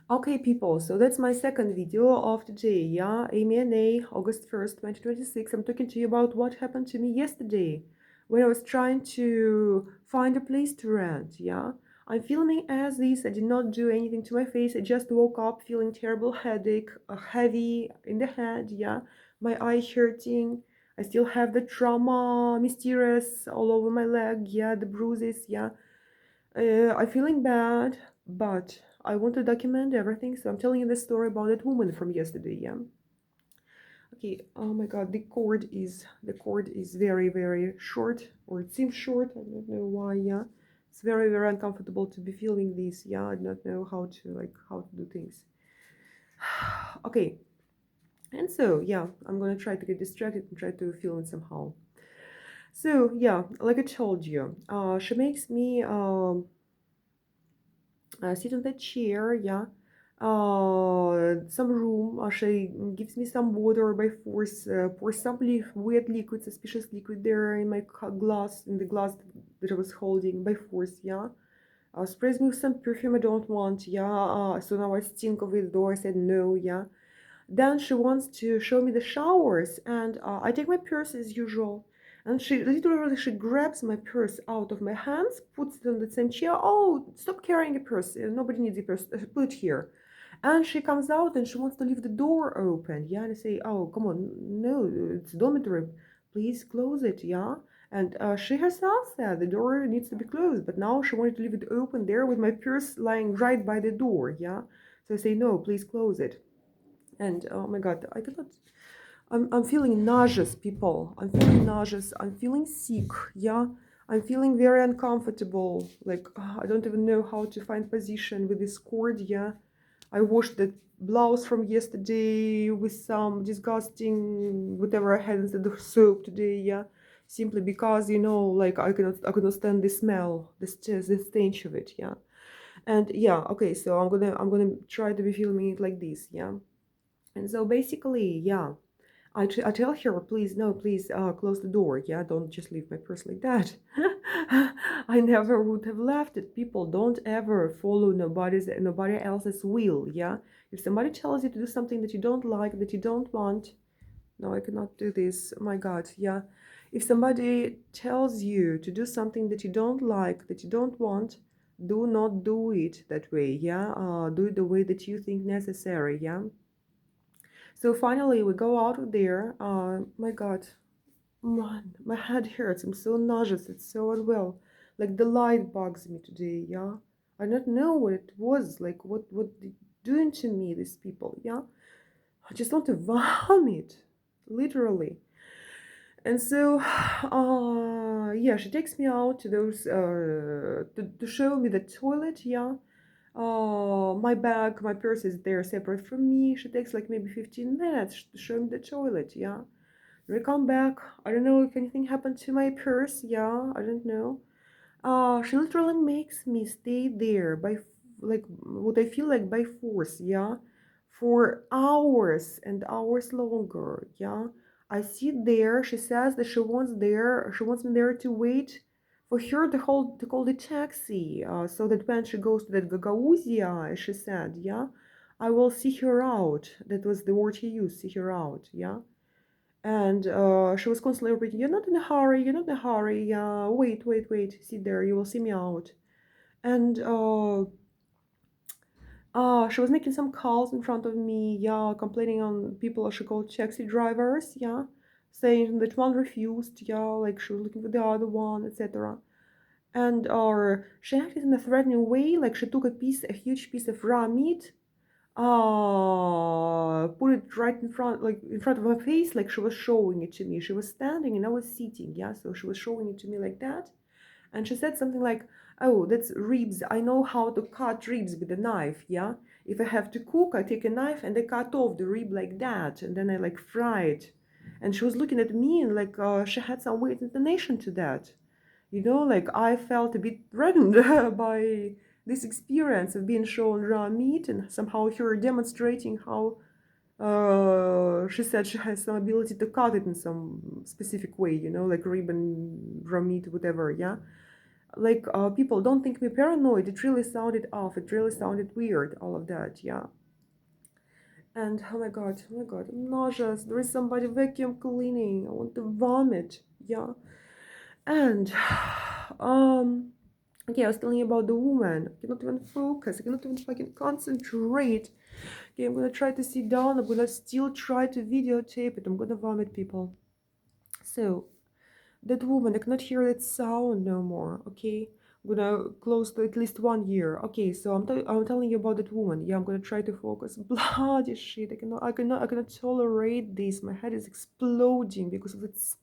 Okay, people, so that's my second video of today, yeah? AMA, August 1st, 2026. I'm talking to you about what happened to me yesterday when I was trying to find a place to rent, yeah? I'm filming as this. I did not do anything to my face. I just woke up feeling terrible headache, heavy in the head, yeah? My eye hurting. I still have the trauma, mysterious all over my leg, yeah? The bruises, yeah? I'm feeling bad, but I want to document everything, so I'm telling you the story about that woman from yesterday. Yeah. Okay. Oh my God, the cord is very very short, or it seems short. I don't know why. Yeah. It's very very uncomfortable to be filming this. Yeah. I don't know how to do things. Okay. And so yeah, I'm gonna try to get distracted and try to film it somehow. So yeah, like I told you, she makes me sit on the chair, yeah. Some room. She gives me some water by force, pour some weird liquid, suspicious liquid there in my glass, in the glass that I was holding by force, yeah. Sprays me with some perfume I don't want, yeah. So now I stink of it, though I said no, yeah. Then she wants to show me the showers, and I take my purse as usual. And she grabs my purse out of my hands, puts it on the same chair. Oh, stop carrying a purse. Nobody needs a purse. Put it here. And she comes out and she wants to leave the door open. Yeah, and I say, oh, come on, no, it's dormitory. Please close it. Yeah. And she herself said the door needs to be closed, but now she wanted to leave it open there with my purse lying right by the door. Yeah. So I say, no, please close it. And oh my God, I cannot. I'm feeling nauseous, people. I'm feeling nauseous. I'm feeling sick. Yeah, I'm feeling very uncomfortable. Like I don't even know how to find position with this cord. Yeah, I washed the blouse from yesterday with some disgusting whatever I had instead of soap today. Yeah, simply because like I could not stand the smell, the stench of it. Yeah, and yeah, okay. So I'm gonna try to be filming it like this. Yeah. And so basically, yeah, I tell her, please, no, please close the door. Yeah, don't just leave my purse like that. I never would have left it. People don't ever follow nobody else's will. Yeah, if somebody tells you to do something that you don't like, that you don't want, no, I cannot do this. Oh my God, yeah. If somebody tells you to do something that you don't like, that you don't want, do not do it that way. Yeah, do it the way that you think necessary. Yeah. So finally, we go out of there. My God, man, my head hurts. I'm so nauseous. It's so unwell. Like the light bugs me today. Yeah, I don't know what it was. Like what they doing to me? These people. Yeah, I just want to vomit, literally. And so, yeah, she takes me out to those to show me the toilet. Yeah, my bag, my purse is there separate from me. She takes like maybe 15 minutes to show me the toilet. Yeah. When I come back, I don't know if anything happened to my purse. Yeah, I don't know. She literally makes me stay there by like what I feel like by force. Yeah, for hours and hours longer. Yeah. I sit there. She says that she wants me there to wait for her to call the taxi, so that when she goes to that Gagauzia, she said, yeah, I will see her out. That was the word he used, see her out, yeah. And she was constantly repeating, "You're not in a hurry. You're not in a hurry. Wait, wait, wait. Sit there. You will see me out." And she was making some calls in front of me, yeah, complaining on people she called taxi drivers, yeah, saying that one refused, yeah, like she was looking for the other one, etc. And she acted in a threatening way, like she took a huge piece of raw meat, put it right in front of her face, like she was showing it to me. She was standing and I was sitting, yeah, so she was showing it to me like that. And she said something like, oh, that's ribs. I know how to cut ribs with a knife, yeah? If I have to cook, I take a knife and I cut off the rib like that, and then I like fry it. And she was looking at me and like she had some weird intonation to that. Like I felt a bit threatened by this experience of being shown raw meat and somehow her demonstrating how she said she has some ability to cut it in some specific way, like rib and raw meat, whatever, yeah. Like, people don't think me paranoid. It really sounded off. It really sounded weird, all of that, yeah. And oh my god, I'm nauseous. There is somebody vacuum cleaning. I want to vomit, yeah. And okay, I was telling you about the woman. I cannot even focus. I cannot even fucking concentrate. Okay, I'm gonna try to sit down. I'm gonna still try to videotape it. I'm gonna vomit, people. So, that woman, I cannot hear that sound no more, okay? I'm gonna close to at least 1 year. Okay, so I'm telling you about that woman. Yeah, I'm gonna try to focus. Bloody shit. I cannot tolerate this. My head is exploding because of its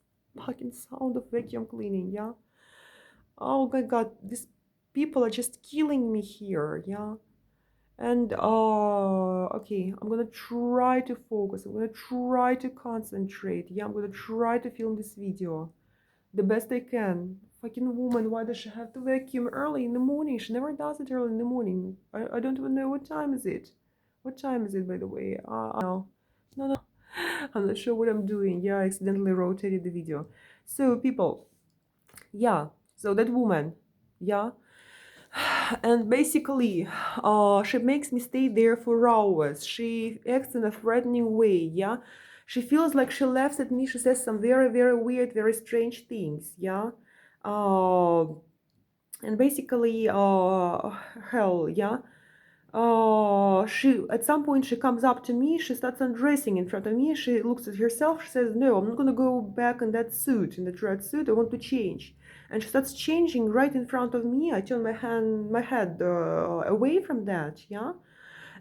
fucking sound of vacuum cleaning, yeah? Oh my god, these people are just killing me here, yeah? And okay, I'm gonna try to focus. I'm gonna try to concentrate. Yeah, I'm gonna try to film this video the best I can. Fucking woman, why does she have to vacuum early in the morning? She never does it early in the morning. I don't even know what time is it. What time is it, by the way? No. No, no. I'm not sure what I'm doing. Yeah, I accidentally rotated the video. So, people, yeah. So that woman, yeah. And basically, she makes me stay there for hours. She acts in a threatening way, yeah. She feels like she laughs at me. She says some very, very weird, very strange things, yeah. Uh, and basically, hell, yeah. She at some point she comes up to me. She starts undressing in front of me. She looks at herself. She says, "No, I'm not gonna go back in that suit, in that red suit. I want to change." And she starts changing right in front of me. I turn my head away from that, yeah.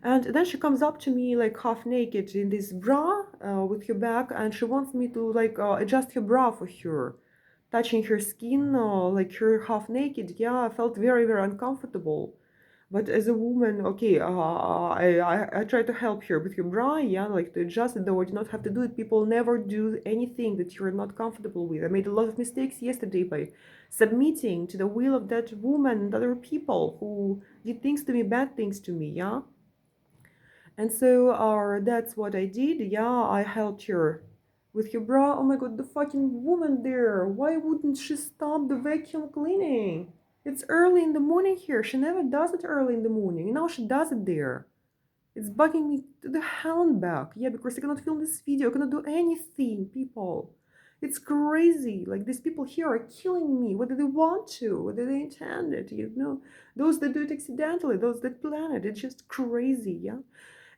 And then she comes up to me like half naked in this bra with her back, and she wants me to like adjust her bra for her, touching her skin, like her half naked. Yeah, I felt very, very uncomfortable. But as a woman, okay, I try to help her with her bra, yeah, like to adjust it, though I do not have to do it. People never do anything that you're not comfortable with. I made a lot of mistakes yesterday by submitting to the will of that woman and other people who did things to me, bad things to me, yeah. And so that's what I did. Yeah, I helped her with her bra. Oh my god, the fucking woman there. Why wouldn't she stop the vacuum cleaning? It's early in the morning here. She never does it early in the morning. And now she does it there. It's bugging me to the hell back. Yeah, because I cannot film this video. I cannot do anything, people. It's crazy. Like, these people here are killing me, whether they want to, whether they intend it, you know. Those that do it accidentally, those that plan it. It's just crazy, yeah.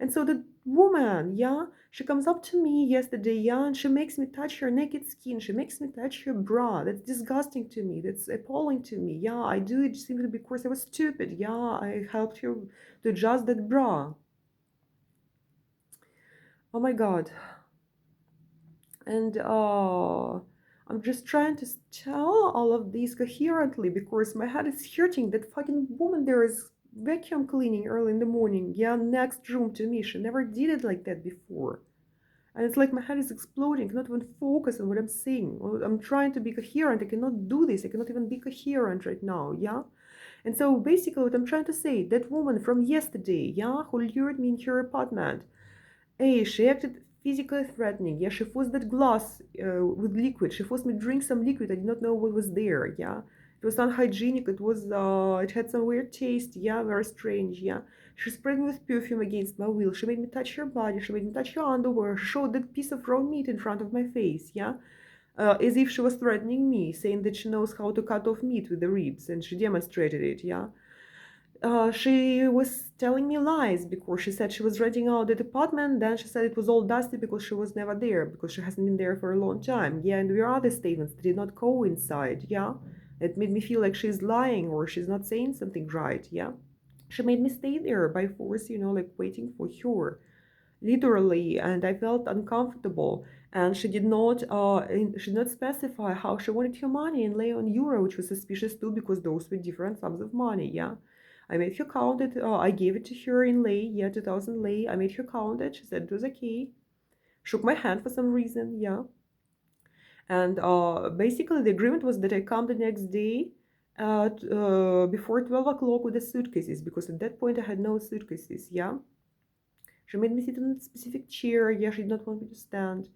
And so the woman, yeah, she comes up to me yesterday, yeah, and she makes me touch her naked skin. She makes me touch her bra. That's disgusting to me. That's appalling to me. Yeah, I do it simply because I was stupid. Yeah, I helped her to adjust that bra. Oh my God. And I'm just trying to tell all of these coherently because my head is hurting. That fucking woman there is vacuum cleaning early in the morning. Yeah, next room to me. She never did it like that before. And it's like my head is exploding. I cannot even focus on what I'm saying. I'm trying to be coherent. I cannot do this. I cannot even be coherent right now. Yeah. And so basically what I'm trying to say, that woman from yesterday, yeah, who lured me in her apartment, hey, she acted physically threatening. Yeah, she forced that glass with liquid. She forced me to drink some liquid. I did not know what was there. Yeah, it was unhygienic. It had some weird taste. Yeah, very strange. Yeah, she sprayed me with perfume against my will. She made me touch her body. She made me touch her underwear. She showed that piece of raw meat in front of my face. Yeah. As if she was threatening me, saying that she knows how to cut off meat with the ribs, and she demonstrated it. Yeah, she was telling me lies because she said she was renting out the apartment. Then she said it was all dusty because she was never there, because she hasn't been there for a long time. Yeah, and there are other statements that did not coincide. Yeah, it made me feel like she's lying or she's not saying something right. Yeah, she made me stay there by force, like waiting for her, literally, and I felt uncomfortable. And she did not specify how she wanted her money in lei on euro, which was suspicious too because those were different sums of money. Yeah, I made her count it. I gave it to her in lei. Yeah, 2000 lei. I made her count it. She said it was okay. Shook my hand for some reason. Yeah, and basically the agreement was that I come the next day before 12 o'clock with the suitcases, because at that point I had no suitcases. Yeah, she made me sit in a specific chair. Yeah, she did not want me to stand.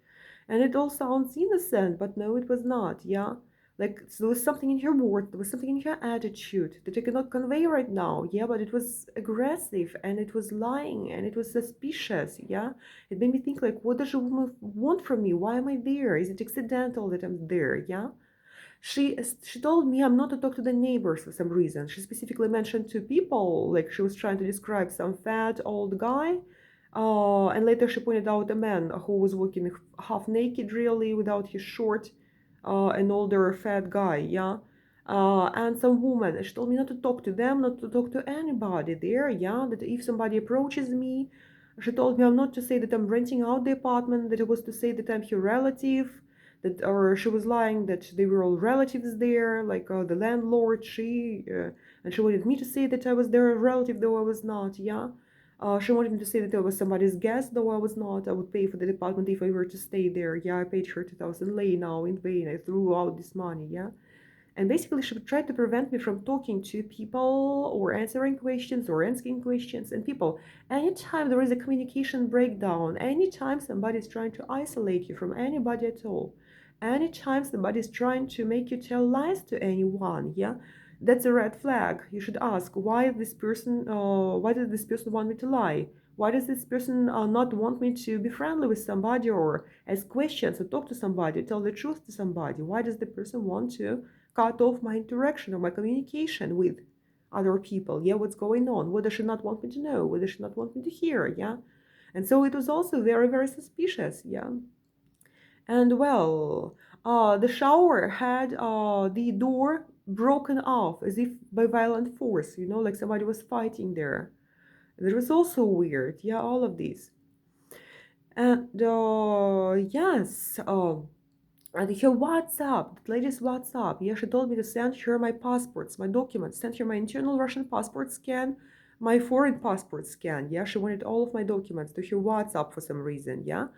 And it all sounds innocent, but no, it was not. Yeah. Like there was something in her word, there was something in her attitude that I cannot convey right now. Yeah, but it was aggressive and it was lying and it was suspicious. Yeah, it made me think like, what does a woman want from me? Why am I there? Is it accidental that I'm there? Yeah. She told me I'm not to talk to the neighbors for some reason. She specifically mentioned two people, like she was trying to describe some fat old guy. And later she pointed out a man who was walking half naked, really, without his short, an older fat guy, yeah. And some woman. She told me not to talk to them, not to talk to anybody there, yeah. That if somebody approaches me, she told me I'm not to say that I'm renting out the apartment, that it was to say that I'm her relative, that or she was lying that they were all relatives there, like the landlord, and she wanted me to say that I was their relative, though I was not, yeah. She wanted me to say that I was somebody's guest, though I was not. I would pay for the apartment if I were to stay there. Yeah, I paid her 2,000 lei now in vain. I threw out this money, yeah. And basically, she would try to prevent me from talking to people or answering questions or asking questions. And people, anytime there is a communication breakdown, anytime somebody is trying to isolate you from anybody at all, anytime somebody is trying to make you tell lies to anyone, yeah, that's a red flag. You should ask, why does this person want me to lie? Why does this person not want me to be friendly with somebody or ask questions or talk to somebody, tell the truth to somebody? Why does the person want to cut off my interaction or my communication with other people? Yeah, what's going on? What does she not want me to know? What does she not want me to hear? Yeah. And so it was also very, very suspicious. Yeah. And well, the shower had the door broken off as if by violent force, like somebody was fighting there. That was also weird. Yeah, all of these. And yes, and her WhatsApp, the lady's WhatsApp, yeah, she told me to send her my passports, my documents, send her my internal Russian passport scan, my foreign passport scan, yeah, she wanted all of my documents to her WhatsApp for some reason, yeah.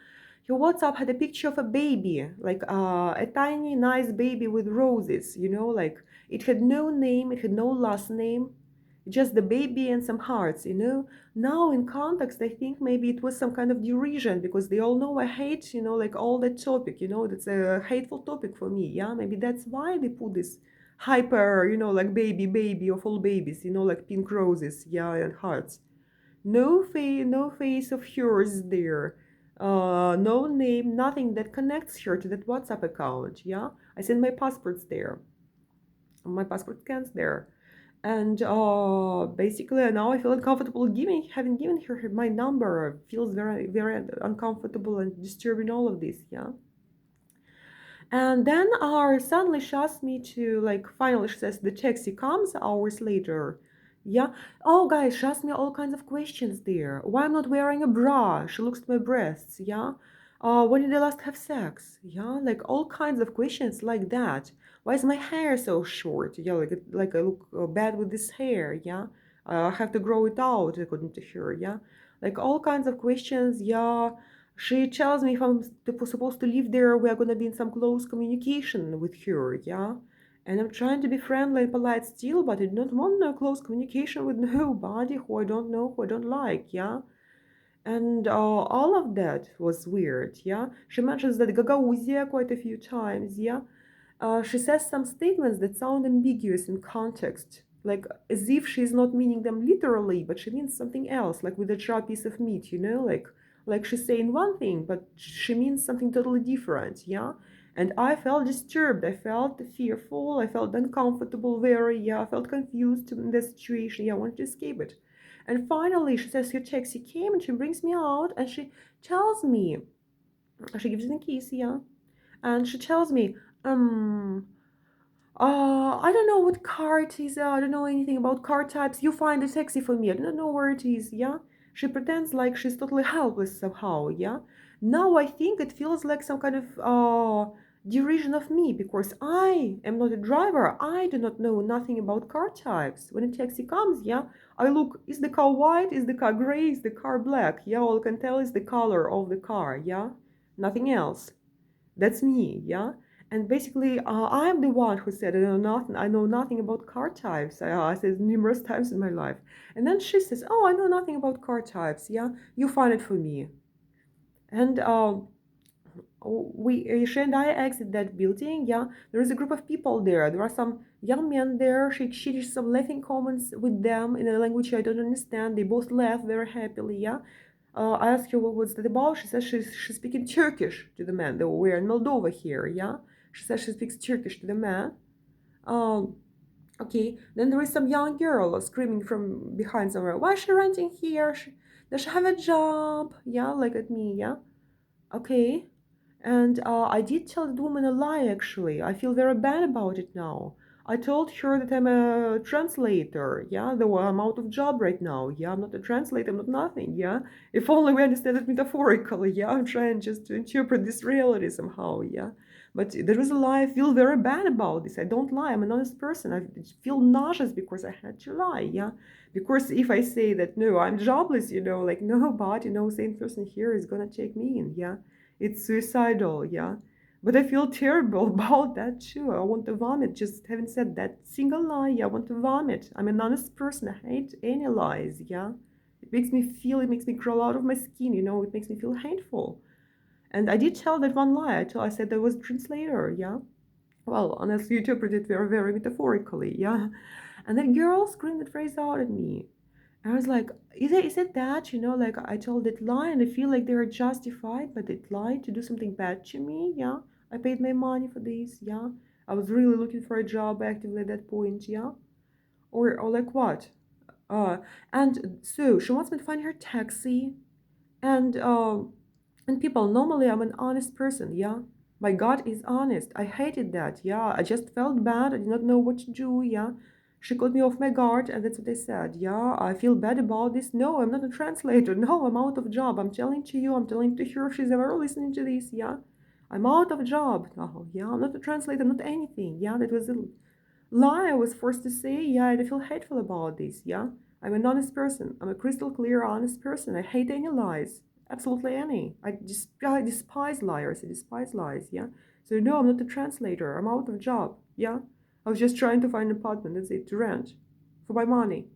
Her WhatsApp had a picture of a baby, like a tiny, nice baby with roses, like it had no name, it had no last name, just the baby and some hearts. Now in context, I think maybe it was some kind of derision because they all know I hate, like all that topic, that's a hateful topic for me. Yeah, maybe that's why they put this hyper, like baby of all babies, like pink roses, yeah, and hearts. No face of hers there. No name, nothing that connects her to that WhatsApp account. Yeah, I sent my passports there, my passport scans there. And basically now I feel uncomfortable having given her my number. Feels very, very uncomfortable and disturbing, all of this, yeah. And then suddenly she asked me to, like, finally she says the taxi comes hours later. Yeah. Oh guys, she asked me all kinds of questions there. Why I'm not wearing a bra? She looks at my breasts, yeah. When did I last have sex? Yeah, like all kinds of questions like that. Why is my hair so short? Yeah, like I look bad with this hair, yeah. I have to grow it out according to her, yeah. Like all kinds of questions, yeah. She tells me if I'm supposed to live there, we're gonna be in some close communication with her, yeah? And I'm trying to be friendly and polite still, but I do not want no close communication with nobody who I don't know, who I don't like, yeah? And all of that was weird, yeah? She mentions that Gagauzia quite a few times, yeah? She says some statements that sound ambiguous in context, like as if she's not meaning them literally, but she means something else, like with a sharp piece of meat, like she's saying one thing, but she means something totally different, yeah. And I felt disturbed, I felt fearful, I felt uncomfortable, very, yeah, I felt confused in the situation, yeah, I wanted to escape it. And finally, she says her taxi came and she brings me out and she tells me, she gives me the keys, yeah, and she tells me, um, I don't know what car it is. I don't know anything about car types. You find a taxi for me. I don't know where it is. Yeah. She pretends like she's totally helpless somehow. Yeah. Now I think it feels like some kind of derision of me because I am not a driver. I do not know nothing about car types. When a taxi comes, yeah, I look. Is the car white? Is the car gray? Is the car black? Yeah. All I can tell is the color of the car. Yeah. Nothing else. That's me, yeah. And basically, I'm the one who said I know nothing about car types. I said numerous times in my life. And then she says, "Oh, I know nothing about car types. Yeah, you find it for me." And she and I exit that building. Yeah, there is a group of people there. There are some young men there. She exchanged some laughing comments with them in a language I don't understand. They both laugh very happily. Yeah. I asked her what was that about. She says she's speaking Turkish to the man. Though we're in Moldova here. Yeah. She says she speaks Turkish to the man. Um, Okay, then there is some young girl screaming from behind somewhere. Why is she renting here? Does she have a job? Yeah, like at me, yeah. Okay. And I did tell the woman a lie, actually. I feel very bad about it now. I told her that I'm a translator, yeah, though I'm out of job right now. Yeah, I'm not a translator, I'm not nothing, yeah. If only we understand it metaphorically, yeah. I'm trying just to interpret this reality somehow, yeah. But there is a lie. I feel very bad about this. I don't lie. I'm an honest person. I feel nauseous because I had to lie, yeah. Because if I say that, no, I'm jobless, like nobody, no sane person here is gonna take me in, yeah. It's suicidal, yeah. But I feel terrible about that too. I want to vomit. Just having said that single lie, yeah, I want to vomit. I'm an honest person. I hate any lies, yeah. It makes me crawl out of my skin, it makes me feel hateful. And I did tell that one lie. I said I was a translator, yeah. Well, unless you interpret it very, very metaphorically, yeah. And that girl screamed that phrase out at me. I was like, is it that, like I told that lie and I feel like they're justified by that lie to do something bad to me, yeah? I paid my money for this, yeah? I was really looking for a job actively at that point, yeah? Or like what? Uh, and so she wants me to find her taxi and people, normally I'm an honest person, yeah? My God is honest. I hated that, yeah? I just felt bad. I did not know what to do, yeah? She caught me off my guard, and that's what I said, yeah? I feel bad about this. No, I'm not a translator. No, I'm out of job. I'm telling to you, I'm telling to her if she's ever listening to this, yeah? I'm out of job. No, yeah? I'm not a translator, not anything, yeah? That was a lie I was forced to say. Yeah, I feel hateful about this, yeah? I'm an honest person. I'm a crystal clear, honest person. I hate any lies. Absolutely any. I despise liars. I despise lies, yeah? So no, I'm not a translator. I'm out of job, yeah? I was just trying to find an apartment, that's it, to rent. For my money.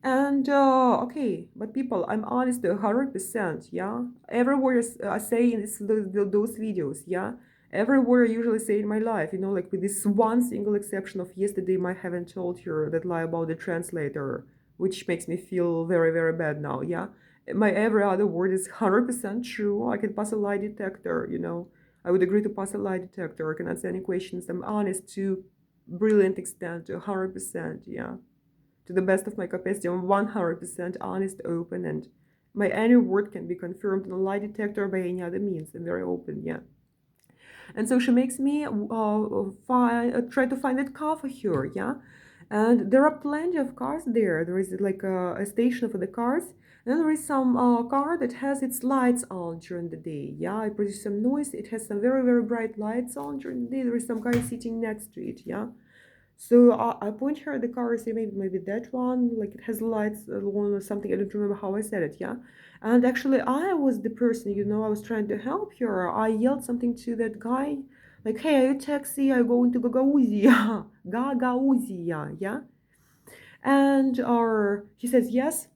And okay, but people, I'm honest 100%, yeah. Every word I say in those videos, yeah. Every word I usually say in my life, like with this one single exception of yesterday, I haven't told her that lie about the translator, which makes me feel very, very bad now, yeah. My every other word is 100% true. I can pass a lie detector. I would agree to pass a lie detector. I can answer any questions. I'm honest to brilliant extent, to 100%, yeah, to the best of my capacity. I'm 100% honest, open, and my any word can be confirmed in a lie detector by any other means. I'm very open, yeah. And so she makes me try to find that car for her, yeah. And there are plenty of cars there. There is like a station for the cars. And then there is some car that has its lights on during the day. Yeah, it produces some noise. It has some very, very bright lights on during the day. There is some guy sitting next to it, yeah. So I point her at the car and say maybe that one, like it has lights on or something. I don't remember how I said it, yeah. And actually, I was the person, I was trying to help her. I yelled something to that guy, like, "Hey, are you a taxi? I go into Gagauzia, Gagauzia, yeah." And he says yes,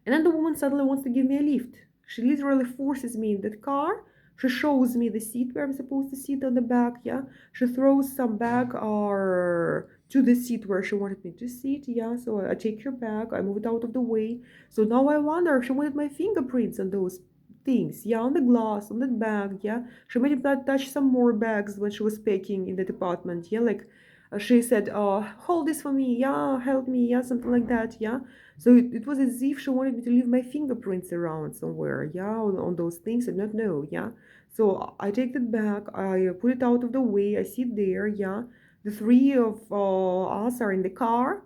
and then the woman suddenly wants to give me a lift. She literally forces me in that car. She shows me the seat where I'm supposed to sit on the back, yeah. She throws some bag or to the seat where she wanted me to sit, yeah. So I take her bag, I move it out of the way. So now I wonder if she wanted my fingerprints on those things, yeah, on the glass, on that bag, yeah. She made me touch some more bags when she was packing in the department, yeah. Like she said, hold this for me, yeah, help me, yeah, something like that, yeah. So it was as if she wanted me to leave my fingerprints around somewhere, yeah, on those things. I don't know, yeah. So I take that back, I put it out of the way, I sit there, yeah. The three of us are in the car,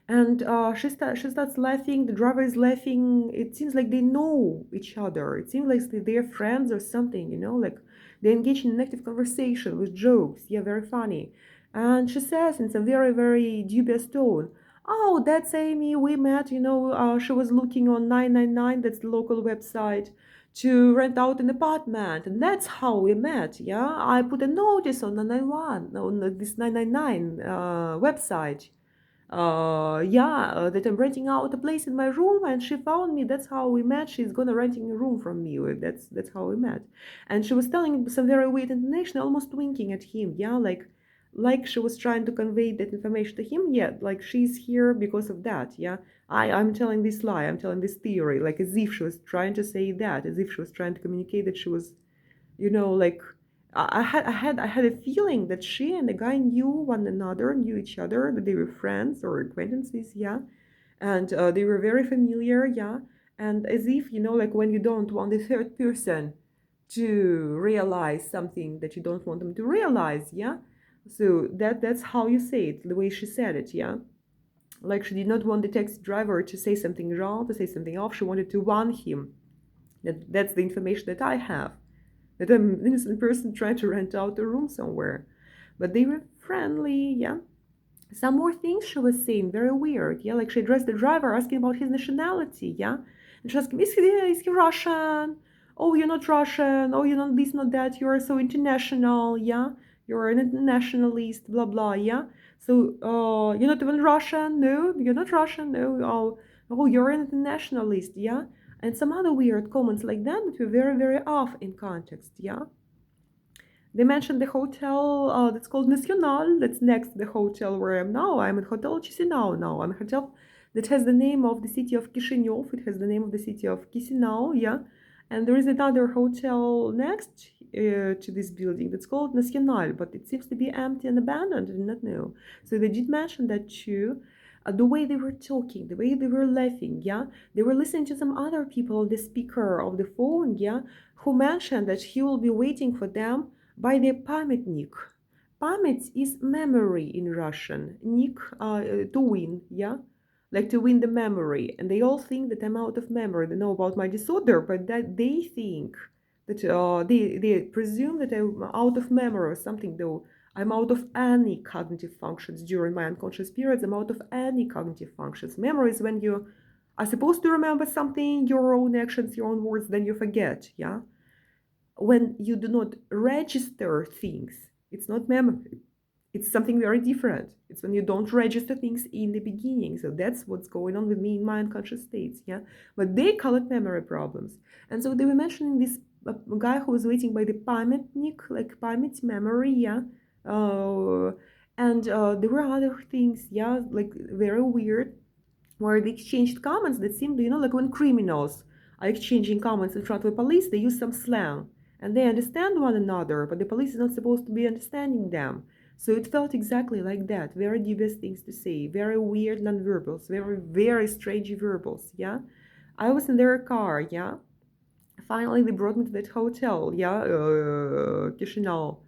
and she starts laughing. The driver is laughing. It seems like they know each other. It seems like they're friends or something, like they engage in an active conversation with jokes. Yeah, very funny. And she says in some very, very dubious tone, "Oh, that's Amy. We met. She was looking on 999. That's the local website." To rent out an apartment, and that's how we met. Yeah, I put a notice on 991 on this 999 website. that I'm renting out a place in my room, and she found me. That's how we met. She's gonna renting a room from me. That's how we met. And she was telling some very weird intonation, almost winking at him. Yeah, like she was trying to convey that information to him. Yeah, like she's here because of that. Yeah, I'm telling this lie. I'm telling this theory, like as if she was trying to say that, as if she was trying to communicate that she was, like I had a feeling that she and the guy knew one another, knew each other, that they were friends or acquaintances, yeah, and they were very familiar, yeah, and as if, like when you don't want the third person to realize something that you don't want them to realize, yeah. So that's how you say it, the way she said it, yeah. Like she did not want the taxi driver to say something wrong, to say something off. She wanted to warn him that that's the information that I have, that I'm an innocent person trying to rent out a room somewhere. But they were friendly, yeah. Some more things she was saying, very weird, yeah. Like she addressed the driver asking about his nationality, yeah. And she asked him, is he Russian? Oh, you're not Russian. Oh, you're not this, not that. You're so international, yeah. You're an internationalist, blah, blah, yeah. So, you're not even Russian? No, you're not Russian? No. Oh, you're an internationalist, yeah. And some other weird comments like that were very, very off in context, yeah. They mentioned the hotel that's called Nacional, that's next to the hotel where I am now. I'm at Hotel Chisinau now. I'm a hotel that has the name of the city of Kishinev. It has the name of the city of Chisinau, yeah. And there is another hotel next to this building that's called Nacional, but it seems to be empty and abandoned. I did not know. So they did mention that too. The way they were talking, the way they were laughing, yeah. They were listening to some other people on the speaker of the phone, yeah, who mentioned that he will be waiting for them by the pamятник. Pamять is memory in Russian. Nik, to win, yeah? Like to win the memory. And they all think that I'm out of memory. They know about my disorder, but that they think that they presume that I'm out of memory or something, though I'm out of any cognitive functions during my unconscious periods. I'm out of any cognitive functions. Memory is when you are supposed to remember something, your own actions, your own words, then you forget, yeah? When you do not register things, it's not memory. It's something very different. It's when you don't register things in the beginning. So that's what's going on with me in my unconscious states, yeah. But they call it memory problems. And so they were mentioning this guy who was waiting by the pamятник, like pamять memory, yeah. Uh, and there were other things, yeah, like very weird, where they exchanged comments that seemed, like when criminals are exchanging comments in front of the police, they use some slang and they understand one another, but the police is not supposed to be understanding them. So it felt exactly like that. Very dubious things to say, very weird nonverbals, very, very strange verbals, yeah. I was in their car, yeah. Finally, they brought me to that hotel, yeah, Chisinau.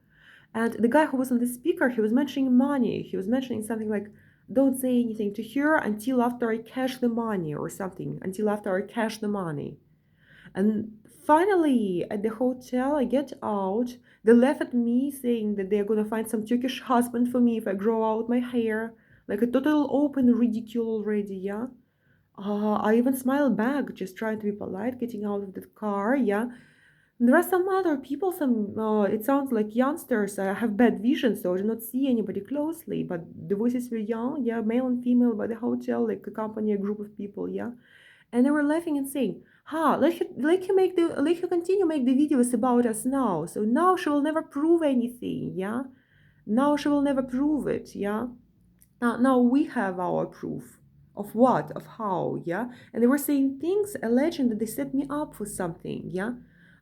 And the guy who was on the speaker, he was mentioning money. He was mentioning something like, don't say anything to her until after I cash the money or something, until after I cash the money. And finally, at the hotel, I get out. They laugh at me, saying that they're gonna find some Turkish husband for me if I grow out my hair. Like a total open ridicule already, yeah? I even smile back, just trying to be polite, getting out of the car, yeah? There are some other people, it sounds like youngsters. I have bad vision, so I do not see anybody closely, but the voices were young, yeah, male and female by the hotel, like accompany a group of people, yeah. And they were laughing and saying, let her continue make the videos about us now. So now she will never prove anything, yeah. Now she will never prove it, yeah. Now we have our proof of what, of how, yeah. And they were saying things, alleging that they set me up for something, yeah.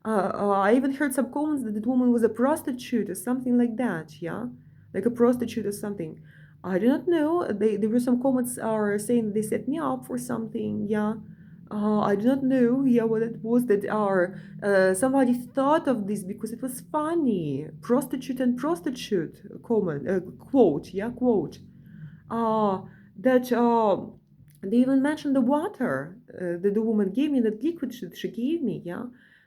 I even heard some comments that the woman was a prostitute or something like that, yeah, like a prostitute or something. I do not know. There were some comments are saying that they set me up for something, yeah. I do not know, yeah, what it was that are. Somebody thought of this because it was funny. Prostitute and prostitute, comment, quote, yeah, quote. uh, that they even mentioned the water that the woman gave me, that liquid she gave me, yeah.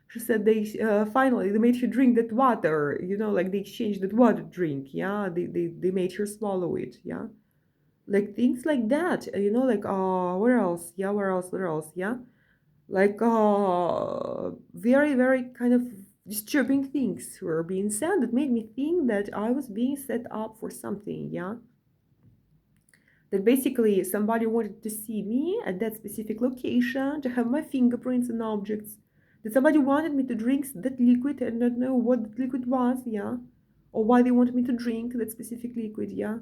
She said they finally they made her drink that water, like they exchanged that water drink, yeah. They made her swallow it, yeah. Like things like that, like where else, yeah, where else, yeah. Like very, very kind of disturbing things were being said that made me think that I was being set up for something, yeah. That basically somebody wanted to see me at that specific location, to have my fingerprints and objects. That somebody wanted me to drink that liquid and not know what that liquid was, yeah, or why they wanted me to drink that specific liquid, yeah.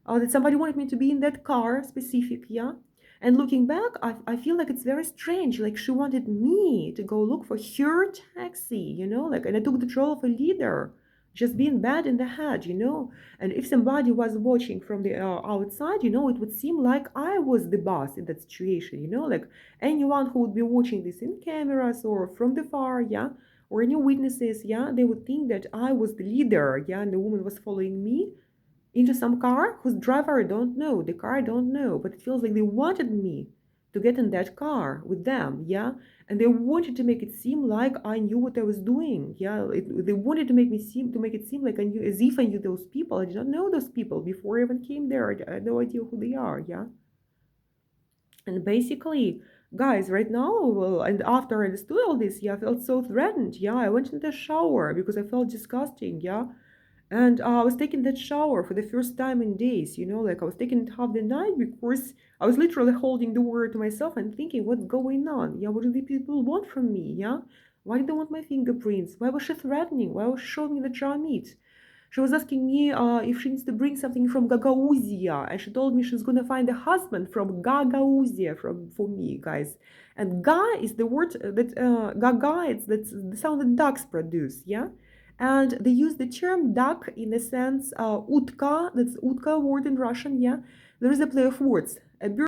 That somebody wanted me to be in that car specific, yeah. And looking back, I feel like it's very strange. Like she wanted me to go look for her taxi, like, and I took the role of a leader, just being bad in the head, And if somebody was watching from the outside, it would seem like I was the boss in that situation, like anyone who would be watching this in cameras or from the far, yeah, or any witnesses, yeah, they would think that I was the leader, yeah, and the woman was following me into some car whose driver I don't know, the car I don't know, but it feels like they wanted me to get in that car with them, yeah, and they wanted to make it seem like I knew what I was doing, yeah. They wanted to make it seem like I knew, as if I knew those people. I did not know those people before I even came there. I had no idea who they are, yeah. And basically, guys, right now, well, and after I understood all this, yeah, I felt so threatened, yeah. I went in the shower because I felt disgusting, yeah. And I was taking that shower for the first time in days, like I was taking it half the night because I was literally holding the water to myself and thinking, what's going on? Yeah, what do the people want from me? Yeah, why do they want my fingerprints? Why was she threatening? Why was she showing me the jar meat? She was asking me if she needs to bring something from Gagauzia, and she told me she's gonna find a husband from Gagauzia for me, guys. And Ga is the word that Gaga. That's the sound that ducks produce, yeah. And they use the term duck in a sense, utka. That's utka word in Russian, yeah. There is a play of words. A bird